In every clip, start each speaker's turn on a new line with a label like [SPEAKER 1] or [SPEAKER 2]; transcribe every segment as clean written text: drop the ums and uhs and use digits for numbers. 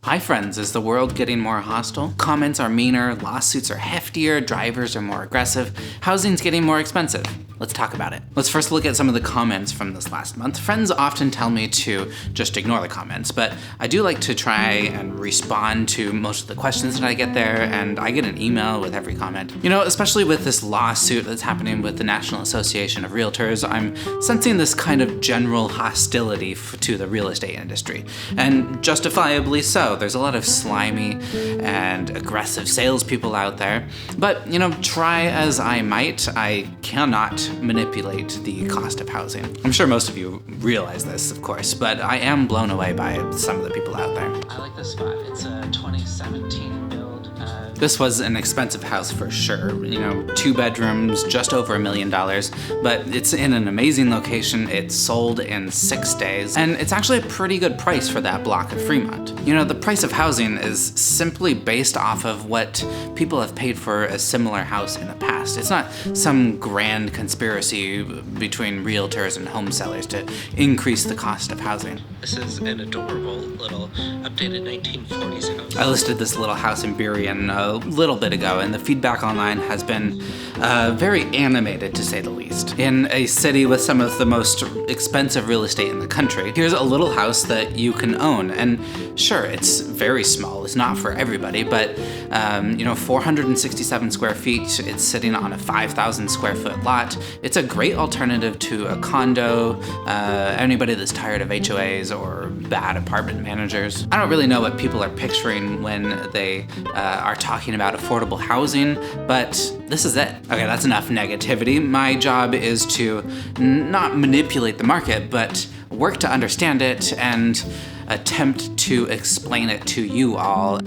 [SPEAKER 1] Hi friends, is the world getting more hostile? Comments are meaner, lawsuits are heftier, drivers are more aggressive, housing's getting more expensive. Let's talk about it. Let's first look at some of the comments from this last month. Friends often tell me to just ignore the comments, but I do like to try and respond to most of the questions that I get there, and I get an email with every comment. You know, especially with this lawsuit that's happening with the National Association of Realtors, I'm sensing this kind of general hostility to the real estate industry, and justifiably so. There's a lot of slimy and aggressive salespeople out there, but you know, try as I might, I cannot manipulate the cost of housing. I'm sure most of you realize this, of course, but I am blown away by some of the people out there.
[SPEAKER 2] I like this spot. It's a 2017 build.
[SPEAKER 1] This was an expensive house for sure. You know, 2 bedrooms, just over $1 million, but it's in an amazing location. It's sold in 6 days, and it's actually a pretty good price for that block of Fremont. You know, the price of housing is simply based off of what people have paid for a similar house in the past. It's not some grand conspiracy between realtors and home sellers to increase the cost of housing.
[SPEAKER 2] This is an adorable little updated 1940s house.
[SPEAKER 1] I listed this little house in Burien a little bit ago, and the feedback online has been very animated, to say the least. In a city with some of the most expensive real estate in the country, here's a little house that you can own. And sure, it's very small, it's not for everybody, but you know, 467 square feet, it's sitting on a 5,000 square foot lot. It's a great alternative to a condo, anybody that's tired of HOAs or bad apartment managers. I don't really know what people are picturing when they are talking about affordable housing, but this is it. Okay, that's enough negativity. My job is to not manipulate the market, but work to understand it and attempt to explain it to you all.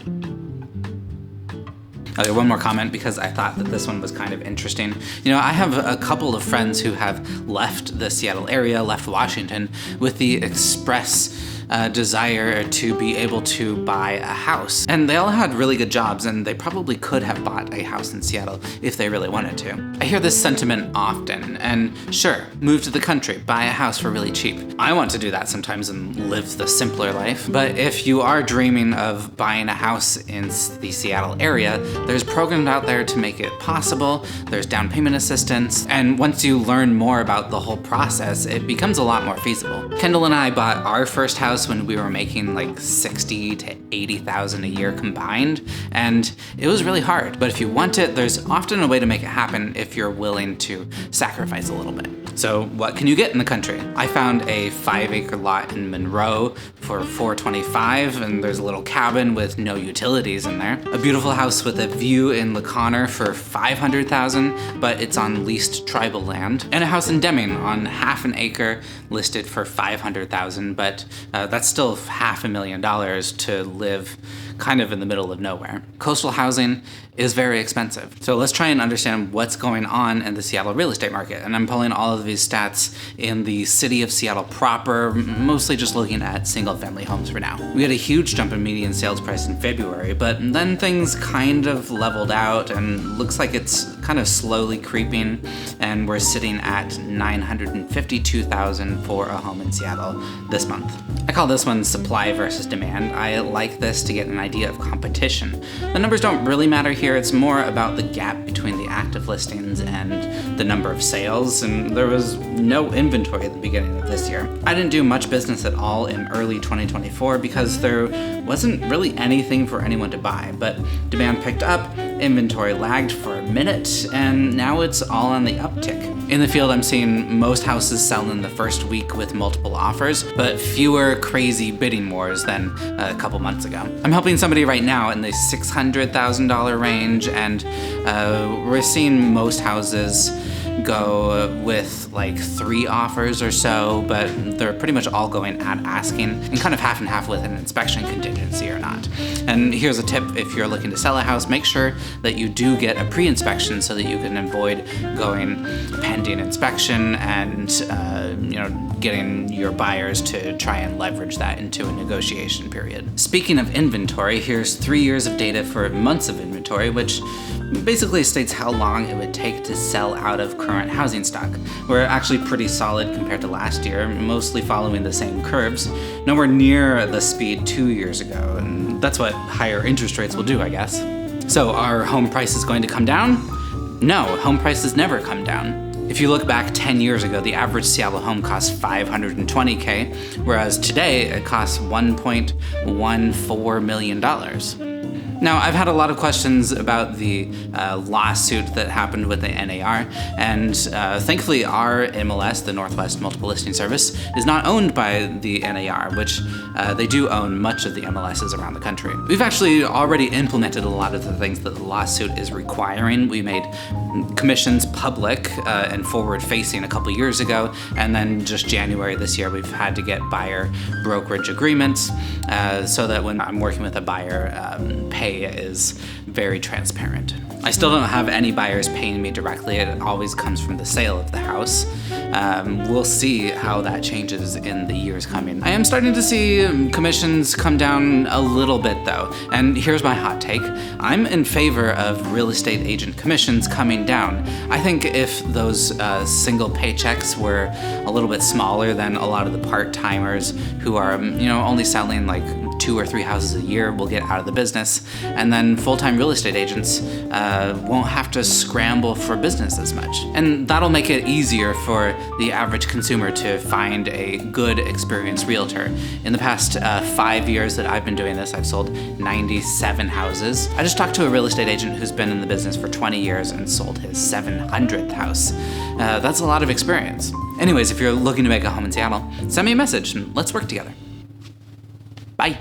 [SPEAKER 1] Okay, one more comment because I thought that this one was kind of interesting. You know, I have a couple of friends who have left the Seattle area, left Washington, with the express desire to be able to buy a house. And they all had really good jobs, and they probably could have bought a house in Seattle if they really wanted to. I hear this sentiment often, and sure, move to the country, buy a house for really cheap. I want to do that sometimes and live the simpler life, but if you are dreaming of buying a house in the Seattle area, there's programs out there to make it possible, there's down payment assistance, and once you learn more about the whole process, it becomes a lot more feasible. Kendall and I bought our first house when we were making like $60,000 to $80,000 a year combined, and it was really hard. But if you want it, there's often a way to make it happen if you're willing to sacrifice a little bit. So what can you get in the country? I found a 5-acre lot in Monroe for $425, and there's a little cabin with no utilities in there. A beautiful house with a view in La Conner for $500,000, but it's on leased tribal land. And a house in Deming on half an acre listed for $500,000, but that's still $500,000 to live kind of in the middle of nowhere. Coastal housing is very expensive. So let's try and understand what's going on in the Seattle real estate market. And I'm pulling all of these stats in the city of Seattle proper, mostly just looking at single family homes for now. We had a huge jump in median sales price in February, but then things kind of leveled out and looks like it's kind of slowly creeping, and we're sitting at $952,000 for a home in Seattle this month. I call this one supply versus demand. I like this to get an idea of competition. The numbers don't really matter here, it's more about the gap between the active listings and the number of sales, and there was no inventory at the beginning of this year. I didn't do much business at all in early 2024 because there wasn't really anything for anyone to buy, but demand picked up, inventory lagged for a minute, and now it's all on the uptick. In the field, I'm seeing most houses sell in the first week with multiple offers, but fewer crazy bidding wars than a couple months ago. I'm helping somebody right now in the $600,000 range, and we're seeing most houses go with like 3 offers or so, but they're pretty much all going at asking, and kind of half and half with an inspection contingency or not. And here's a tip: if you're looking to sell a house, make sure that you do get a pre-inspection so that you can avoid going pending inspection and getting your buyers to try and leverage that into a negotiation period. Speaking of inventory, here's 3 years of data for months of inventory, which basically states how long it would take to sell out of current housing stock. We're actually pretty solid compared to last year, mostly following the same curves, nowhere near the speed 2 years ago. And That's what higher interest rates will do, I guess. So are home prices going to come down? No, home prices never come down. If you look back 10 years ago, the average Seattle home cost $520K, whereas today it costs $1.14 million. Now, I've had a lot of questions about the lawsuit that happened with the NAR, and thankfully our MLS, the Northwest Multiple Listing Service, is not owned by the NAR, which they do own much of the MLSs around the country. We've actually already implemented a lot of the things that the lawsuit is requiring. We made commissions public and forward-facing a couple years ago, and then just January this year we've had to get buyer brokerage agreements so that when I'm working with a buyer, pay is very transparent. I still don't have any buyers paying me directly. It always comes from the sale of the house. We'll see how that changes in the years coming. I am starting to see commissions come down a little bit though, and here's my hot take. I'm in favor of real estate agent commissions coming down. I think if those single paychecks were a little bit smaller than a lot of the part-timers who are, only selling like 2 or 3 houses a year will get out of the business, and then full-time real estate agents won't have to scramble for business as much. And that'll make it easier for the average consumer to find a good, experienced realtor. In the past 5 years that I've been doing this, I've sold 97 houses. I just talked to a real estate agent who's been in the business for 20 years and sold his 700th house. That's a lot of experience. Anyways, if you're looking to make a home in Seattle, send me a message and let's work together. Bye.